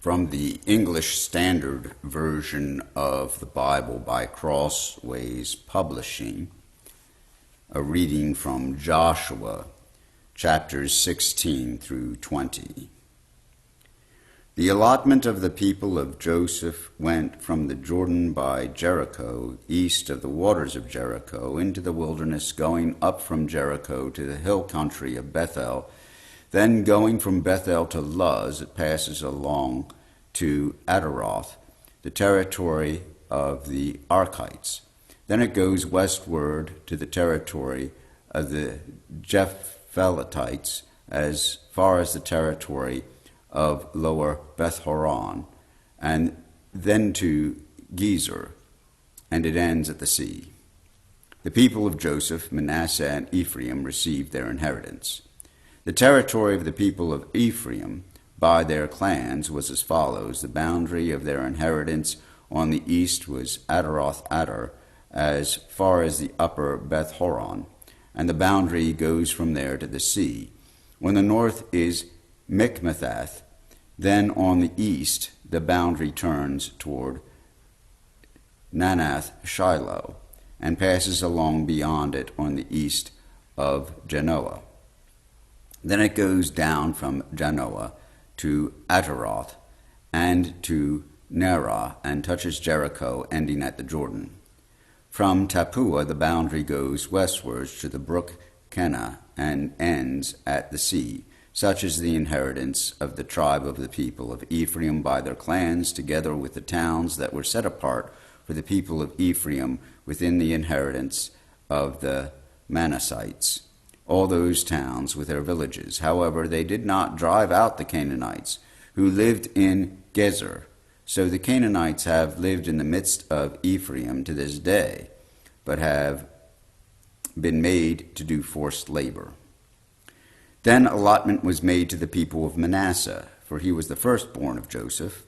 From the English Standard Version of the Bible by Crossways Publishing, a reading from Joshua, chapters 16 through 20. The allotment of the people of Joseph went from the Jordan by Jericho, east of the waters of Jericho, into the wilderness, going up from Jericho to the hill country of Bethel. Then going from Bethel to Luz, it passes along to Ataroth, the territory of the Archites. Then it goes westward to the territory of the Japhletites, as far as the territory of Lower Beth-horon, and then to Gezer, and it ends at the sea. The people of Joseph, Manasseh, and Ephraim received their inheritance. The territory of the people of Ephraim by their clans was as follows. The boundary of their inheritance on the east was Ataroth-Adar, as far as the upper Beth-horon, and the boundary goes from there to the sea. On the north is Michmethath. Then on the east the boundary turns toward Nanath-Shiloh, and passes along beyond it on the east of Janoah. Then it goes down from Janoah to Ataroth and to Nerah, and touches Jericho, ending at the Jordan. From Tappuah the boundary goes westwards to the brook Kenah, and ends at the sea. Such is the inheritance of the tribe of the people of Ephraim by their clans, together with the towns that were set apart for the people of Ephraim within the inheritance of the Manassites, all those towns with their villages. However, they did not drive out the Canaanites, who lived in Gezer. So the Canaanites have lived in the midst of Ephraim to this day, but have been made to do forced labor. Then allotment was made to the people of Manasseh, for he was the firstborn of Joseph.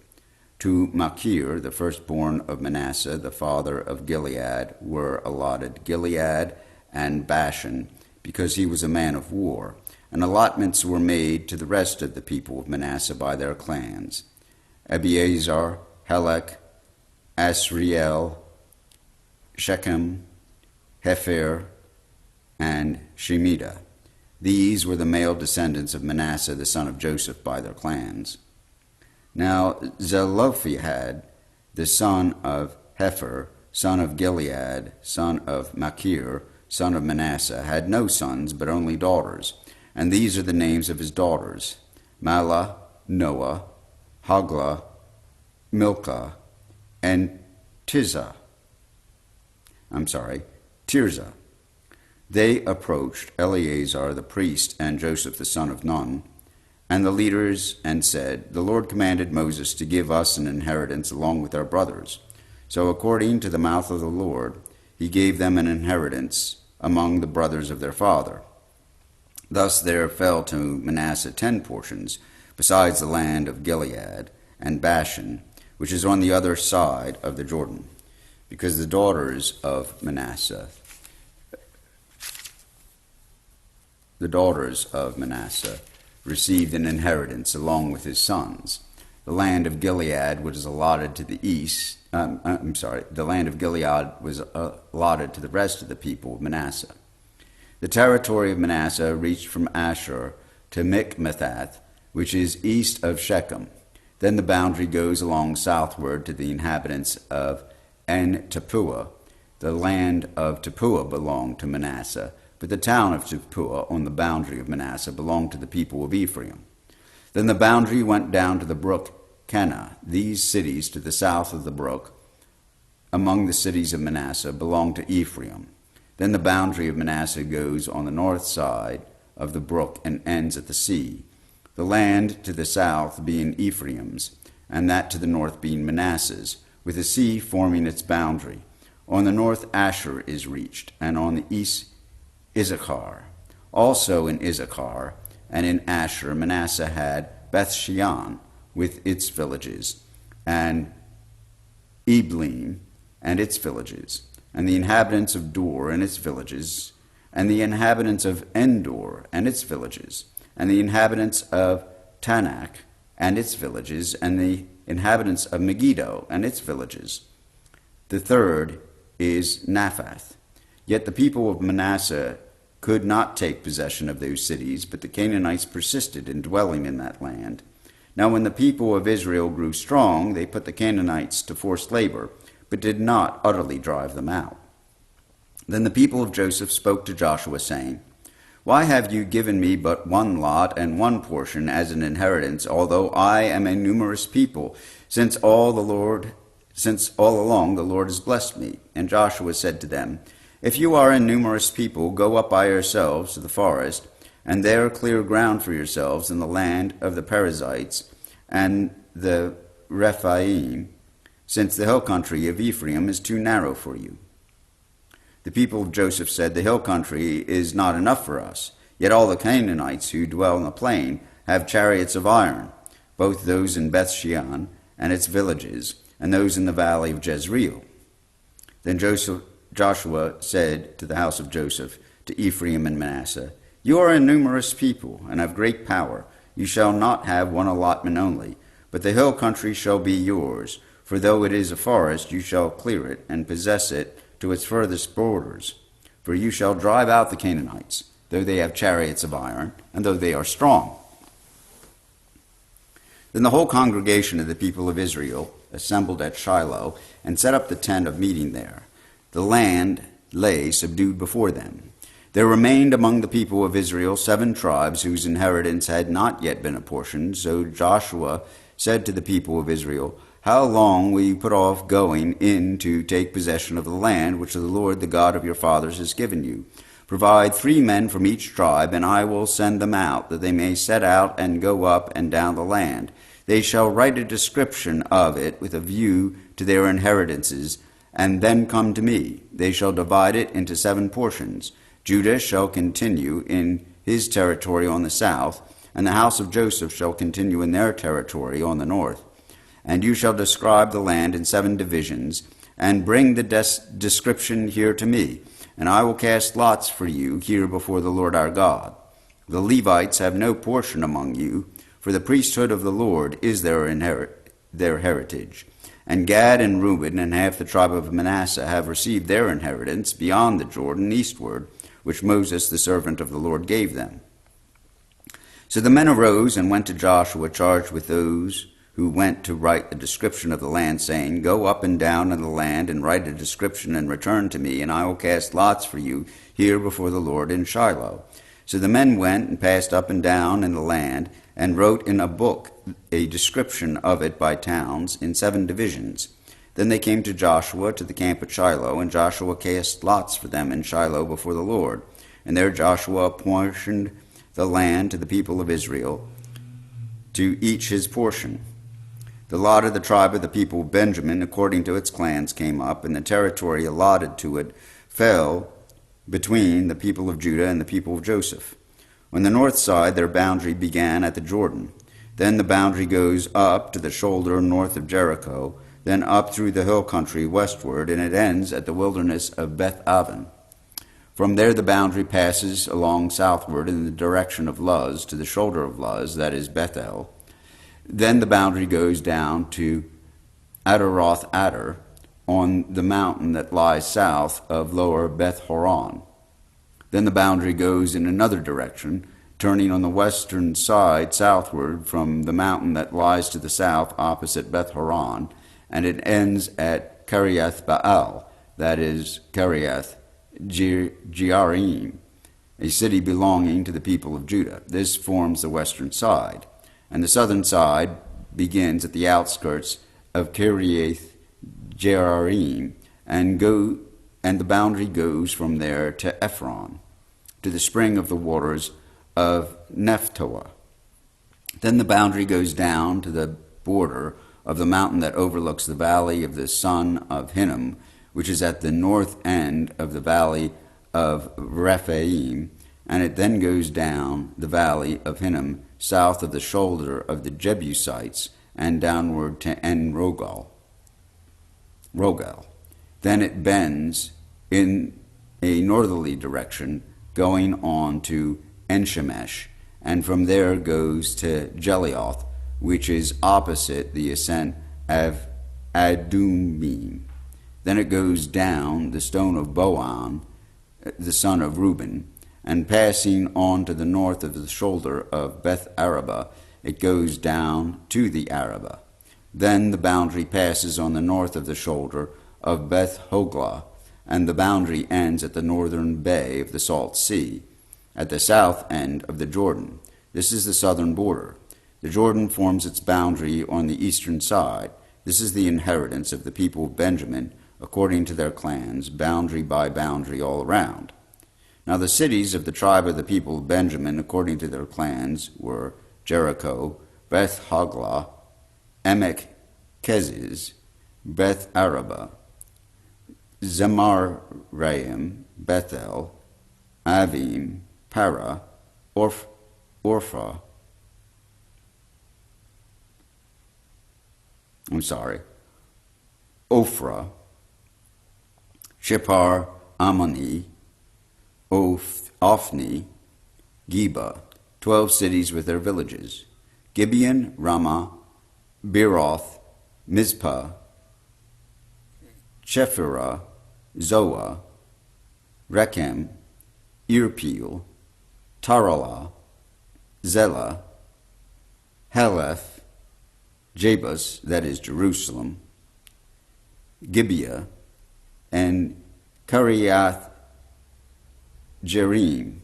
To Machir, the firstborn of Manasseh, the father of Gilead, were allotted Gilead and Bashan, because he was a man of war. And allotments were made to the rest of the people of Manasseh by their clans: Abiezer, Helek, Asriel, Shechem, Hepher, and Shemida. These were the male descendants of Manasseh, the son of Joseph, by their clans. Now Zelophehad, the son of Hepher, son of Gilead, son of Machir, son of Manasseh, had no sons, but only daughters. And these are the names of his daughters: Mahlah, Noah, Hoglah, Milcah, and Tirzah. They approached Eleazar the priest and Joseph the son of Nun, and the leaders, and said, "The Lord commanded Moses to give us an inheritance along with our brothers. So according to the mouth of the Lord, he gave them an inheritance among the brothers of their father." Thus there fell to Manasseh 10 portions, besides the land of Gilead and Bashan, which is on the other side of the Jordan, because the daughters of Manasseh received an inheritance along with his sons. The land of Gilead was allotted to the east. The land of Gilead was allotted to the rest of the people of Manasseh. The territory of Manasseh reached from Asher to Michmethath, which is east of Shechem. Then the boundary goes along southward to the inhabitants of En-Tappuah. The land of Tappuah belonged to Manasseh, but the town of Tappuah on the boundary of Manasseh belonged to the people of Ephraim. Then the boundary went down to the brook Kenah. These cities to the south of the brook, among the cities of Manasseh, belonged to Ephraim. Then the boundary of Manasseh goes on the north side of the brook and ends at the sea, the land to the south being Ephraim's, and that to the north being Manasseh's, with the sea forming its boundary. On the north Asher is reached, and on the east Issachar. Also in Issachar and in Asher, Manasseh had Beth-shean with its villages, and Eblim and its villages, and the inhabitants of Dor and its villages, and the inhabitants of Endor and its villages, and the inhabitants of Tanakh and its villages, and the inhabitants of Megiddo and its villages. The third is Naphath. Yet the people of Manasseh could not take possession of those cities, but the Canaanites persisted in dwelling in that land. Now when the people of Israel grew strong, they put the Canaanites to forced labor, but did not utterly drive them out. Then the people of Joseph spoke to Joshua, saying, Why have you given me but one lot and one portion as an inheritance, although I am a numerous people, since all along the Lord has blessed me? And Joshua said to them, If you are a numerous people, go up by yourselves to the forest, and there clear ground for yourselves in the land of the Perizzites and the Rephaim, since the hill country of Ephraim is too narrow for you. The people of Joseph said, The hill country is not enough for us, yet all the Canaanites who dwell in the plain have chariots of iron, both those in Beth-shean and its villages, and those in the valley of Jezreel. Then Joshua said to the house of Joseph, to Ephraim and Manasseh, You are a numerous people, and have great power. You shall not have one allotment only, but the hill country shall be yours. For though it is a forest, you shall clear it, and possess it to its furthest borders. For you shall drive out the Canaanites, though they have chariots of iron, and though they are strong. Then the whole congregation of the people of Israel assembled at Shiloh, and set up the tent of meeting there. The land lay subdued before them. There remained among the people of Israel 7 tribes whose inheritance had not yet been apportioned. So Joshua said to the people of Israel, How long will you put off going in to take possession of the land which the Lord, the God of your fathers, has given you? Provide 3 men from each tribe, and I will send them out, that they may set out and go up and down the land. They shall write a description of it with a view to their inheritances, and then come to me. They shall divide it into 7 portions. Judah shall continue in his territory on the south, and the house of Joseph shall continue in their territory on the north. And you shall describe the land in 7 divisions, and bring the description here to me, and I will cast lots for you here before the Lord our God. The Levites have no portion among you, for the priesthood of the Lord is their heritage. And Gad and Reuben and half the tribe of Manasseh have received their inheritance beyond the Jordan eastward, which Moses the servant of the Lord gave them. So the men arose and went to Joshua, charged with those who went to write the description of the land, saying, Go up and down in the land, and write a description, and return to me, and I will cast lots for you here before the Lord in Shiloh. So the men went and passed up and down in the land, and wrote in a book a description of it by towns in 7 divisions. Then they came to Joshua to the camp at Shiloh, and Joshua cast lots for them in Shiloh before the Lord. And there Joshua apportioned the land to the people of Israel, to each his portion. The lot of the tribe of the people of Benjamin, according to its clans, came up, and the territory allotted to it fell between the people of Judah and the people of Joseph. On the north side, their boundary began at the Jordan. Then the boundary goes up to the shoulder north of Jericho, then up through the hill country westward, and it ends at the wilderness of Beth-aven. From there the boundary passes along southward in the direction of Luz to the shoulder of Luz, that is Bethel. Then the boundary goes down to Adaroth-Adar on the mountain that lies south of lower Beth-horon. Then the boundary goes in another direction, turning on the western side southward from the mountain that lies to the south opposite Beth-horon, and it ends at Kiriath Baal, that is Kiriath Jearim, a city belonging to the people of Judah. This forms the western side, and the southern side begins at the outskirts of Kiriath Jearim, and the boundary goes from there to Ephron, to the spring of the waters of Nephtoah. Then the boundary goes down to the border of the mountain that overlooks the valley of the son of Hinnom, which is at the north end of the valley of Rephaim, and it then goes down the valley of Hinnom, south of the shoulder of the Jebusites, and downward to En-Rogel. Then it bends in a northerly direction, going on to En-Shemesh, and from there goes to Jelioth, which is opposite the ascent of Adumim. Then it goes down the stone of Boan, the son of Reuben, and passing on to the north of the shoulder of Beth Araba, it goes down to the Araba. Then the boundary passes on the north of the shoulder of Beth Hoglah, and the boundary ends at the northern bay of the Salt Sea, at the south end of the Jordan. This is the southern border. The Jordan forms its boundary on the eastern side. This is the inheritance of the people of Benjamin, according to their clans, boundary by boundary all around. Now the cities of the tribe of the people of Benjamin, according to their clans, were Jericho, Beth Hoglah, Emek Keziz, Beth Araba, Zemaraim, Bethel, Avim, Para, Ophrah, Shepar, Ammoni, Ophni, Geba, 12 cities with their villages, Gibeon, Ramah, Beeroth, Mizpah, Chephirah, Zoah, Rechem, Irpeel, Taralah, Zelah, Haleph, Jebus, that is Jerusalem, Gibeah, and Kiriath Jearim,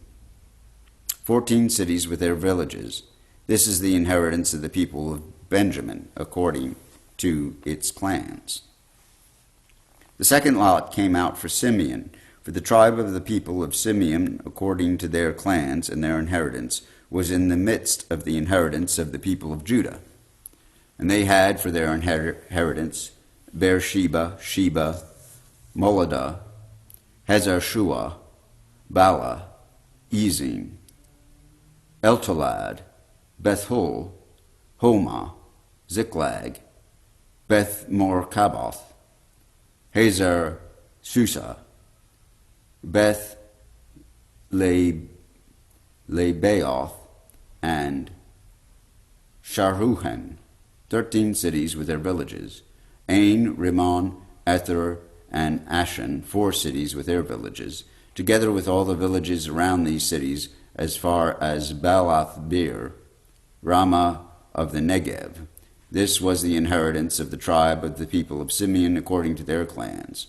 14 cities with their villages. This is the inheritance of the people of Benjamin, according to its clans. The second lot came out for Simeon, for the tribe of the people of Simeon, according to their clans and their inheritance, was in the midst of the inheritance of the people of Judah. And they had for their inheritance Beersheba, Sheba, Moladah, Hazar-Shuah, Bala, Ezim, Eltolad, Bethul, Homa, Ziklag, Beth Morkaboth, Hazar Susa, Beth Lebaoth, and Sharuhen, 13 cities with their villages, Ain, Rimmon, Ether, and Ashan, 4 cities with their villages, together with all the villages around these cities as far as Baalath Beer, Ramah of the Negev. This was the inheritance of the tribe of the people of Simeon according to their clans.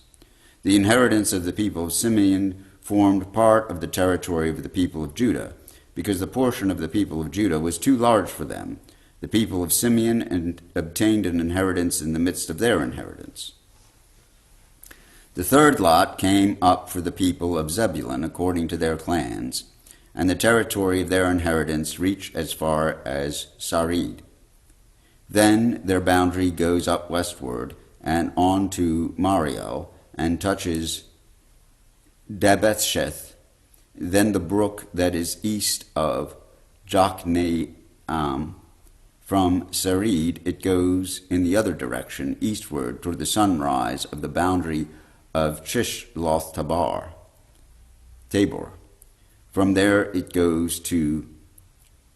The inheritance of the people of Simeon formed part of the territory of the people of Judah, because the portion of the people of Judah was too large for them. The people of Simeon obtained an inheritance in the midst of their inheritance. The third lot came up for the people of Zebulun according to their clans, and the territory of their inheritance reached as far as Sarid. Then their boundary goes up westward and on to Mariel and touches Dabethsheth, then the brook that is east of Jokneam. From Sarid it goes in the other direction, eastward, toward the sunrise of the boundary of Chisloth-Tabor. From there it goes to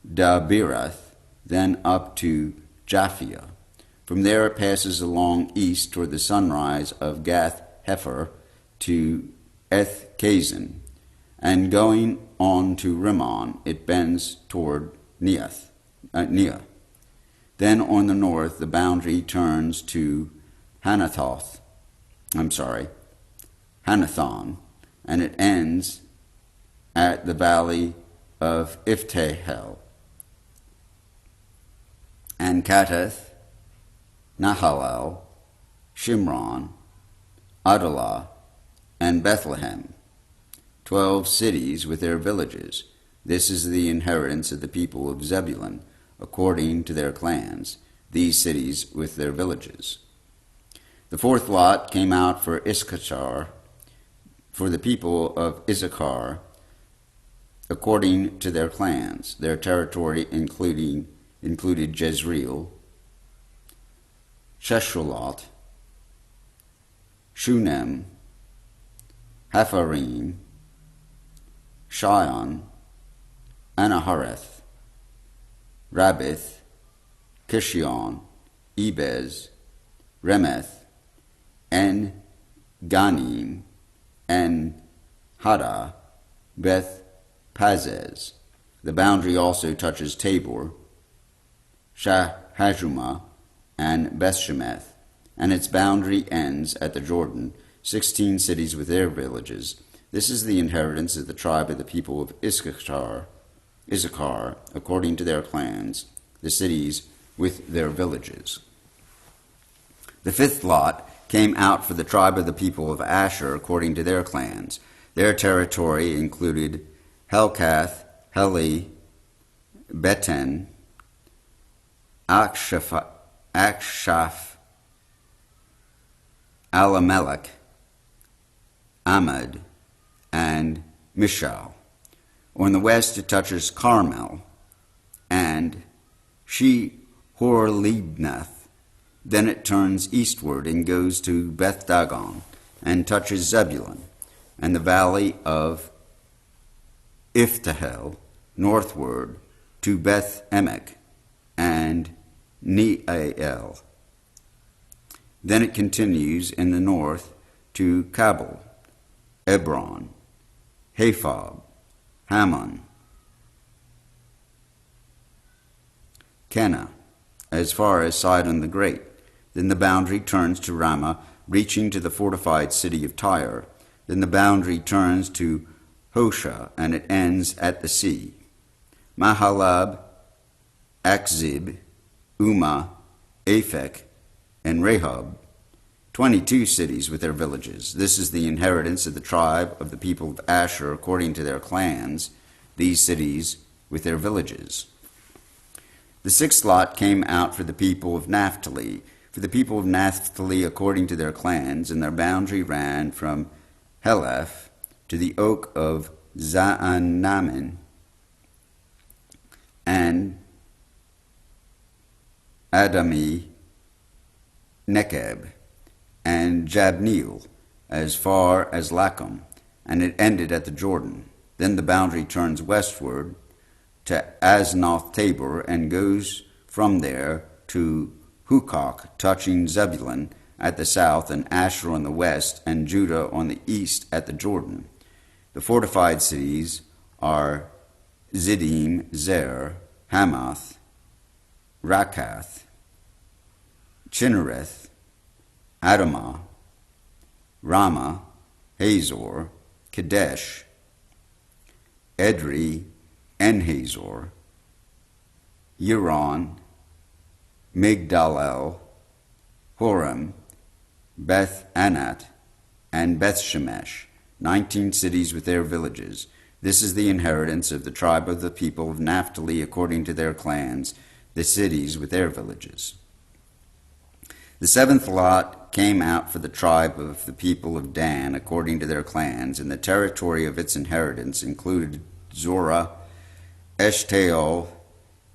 Dabirath, then up to Japhia. From there it passes along east toward the sunrise of Gath-Hepher to Eth-Kazin, and going on to Rimmon, it bends toward Neah. Then on the north, the boundary turns to Hanathon, and it ends at the valley of Iftahel, and Kattath, Nahalal, Shimron, Adalah, and Bethlehem, 12 cities with their villages. This is the inheritance of the people of Zebulun, according to their clans, these cities with their villages. The fourth lot came out for Issachar, for the people of Issachar, according to their clans. Their territory included Jezreel, Sheshuloth, Shunem, Hapharim, Shion, Anahareth, Rabbith, Kishion, Ebez, Remeth, En Ganim, En Hada, Beth Pazez. The boundary also touches Tabor, Shahajumah, and Bethshemeth, and its boundary ends at the Jordan, 16 cities with their villages. This is the inheritance of the tribe of the people of Issachar, according to their clans, the cities with their villages. The fifth lot came out for the tribe of the people of Asher, according to their clans. Their territory included Helkath, Heli, Beten, Akshaph, Alamelech, Amad, and Mishal. On the west it touches Carmel and Shihor-Libnath. Then it turns eastward and goes to Beth Dagon and touches Zebulun and the valley of Iftahel northward to Beth Emek and Neael. Then it continues in the north to Kabul, Ebron, Haphab, Hammon, Kenna, as far as Sidon the Great. Then the boundary turns to Ramah, reaching to the fortified city of Tyre. Then the boundary turns to Hosha, and it ends at the sea. Mahalab, Akzib, Umah, Aphek, and Rehob, 22 cities with their villages. This is the inheritance of the tribe of the people of Asher according to their clans, these cities with their villages. The sixth lot came out for the people of Naphtali. For the people of Naphtali according to their clans, and their boundary ran from Heleph to the oak of Zaanannim and Adami Nekeb and Jabneel as far as Lachum, and it ended at the Jordan. Then the boundary turns westward to Aznoth Tabor and goes from there to Hukok, touching Zebulun at the south and Asher on the west and Judah on the east at the Jordan. The fortified cities are Ziddim, Zer, Hamath, Rakath, Chinnereth, Adamah, Ramah, Hazor, Kadesh, Edrei, En-Hazor, Huron, Migdalel, Horem, Beth Anat, and Beth Shemesh, 19 cities with their villages. This is the inheritance of the tribe of the people of Naphtali according to their clans, the cities with their villages. The seventh lot came out for the tribe of the people of Dan according to their clans, and the territory of its inheritance included Zorah, Eshtaol,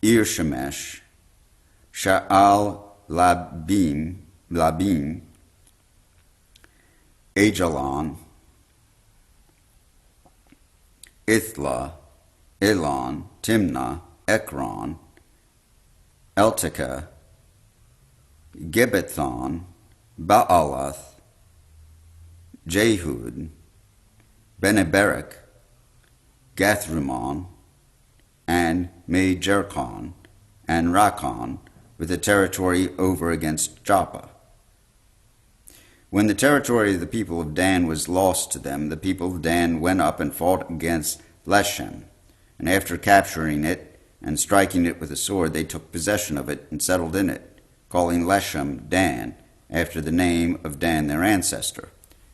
Ir-Shemesh, Sha'al Labim, Ajalon, Ithla, Elon, Timnah, Ekron, Eltekeh, Gibbethon, Baalath, Jehud, Beneberek, Gathrimmon, and Me-Jerkon, and Rakon, with the territory over against Joppa. When the territory of the people of Dan was lost to them, the people of Dan went up and fought against Leshem, and after capturing it and striking it with a sword, they took possession of it and settled in it, calling Leshem Dan, after the name of Dan their ancestor.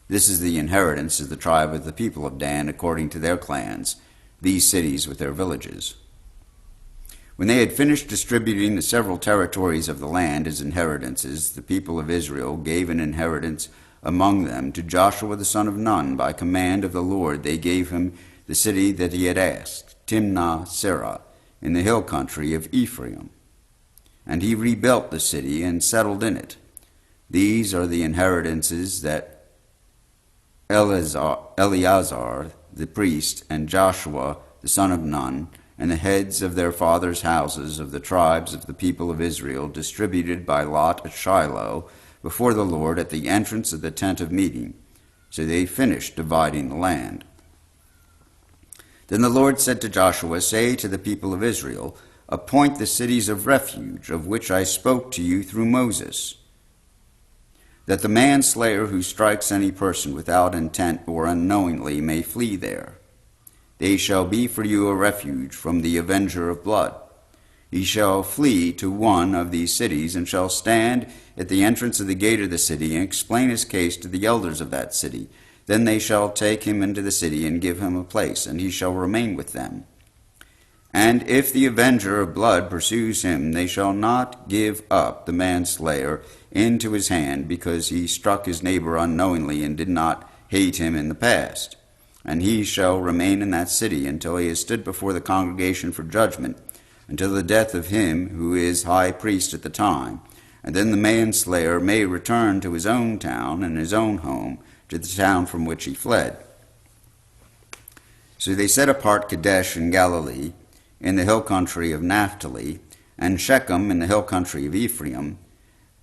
This is the inheritance of the tribe of the people of Dan according to their clans, these cities with their villages. When they had finished distributing the several territories of the land as inheritances, the people of Israel gave an inheritance among them to Joshua the son of Nun. By command of the Lord they gave him the city that he had asked, Timnath-Serah, in the hill country of Ephraim. And he rebuilt the city and settled in it. These are the inheritances that Eleazar the priest and Joshua the son of Nun and the heads of their fathers' houses of the tribes of the people of Israel distributed by lot at Shiloh before the Lord at the entrance of the tent of meeting. So they finished dividing the land. Then the Lord said to Joshua, "Say to the people of Israel, appoint the cities of refuge, of which I spoke to you through Moses, that the manslayer who strikes any person without intent or unknowingly may flee there. They shall be for you a refuge from the avenger of blood. He shall flee to one of these cities, and shall stand at the entrance of the gate of the city, and explain his case to the elders of that city. Then they shall take him into the city, and give him a place, and he shall remain with them. And if the avenger of blood pursues him, they shall not give up the manslayer into his hand, because he struck his neighbor unknowingly and did not hate him in the past. And he shall remain in that city until he has stood before the congregation for judgment, until the death of him who is high priest at the time. And then the manslayer may return to his own town and his own home, to the town from which he fled." So they set apart Kadesh in Galilee, in the hill country of Naphtali, and Shechem in the hill country of Ephraim,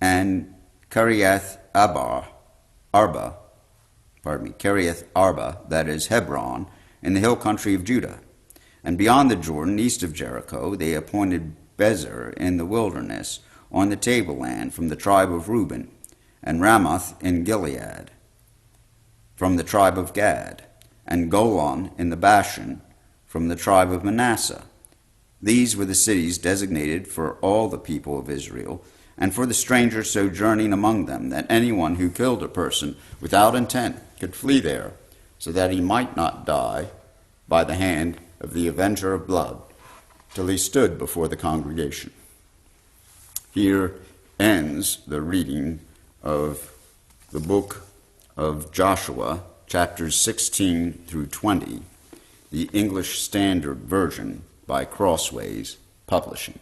and Kiriath Arba, that is Hebron, in the hill country of Judah. And beyond the Jordan, east of Jericho, they appointed Bezer in the wilderness, on the tableland, from the tribe of Reuben, and Ramoth in Gilead, from the tribe of Gad, and Golan in the Bashan, from the tribe of Manasseh. These were the cities designated for all the people of Israel, and for the stranger sojourning among them, that anyone who killed a person without intent could flee there, so that he might not die by the hand of the avenger of blood, till he stood before the congregation. Here ends the reading of the book of Joshua, chapters 16 through 20, the English Standard Version by Crossways Publishing.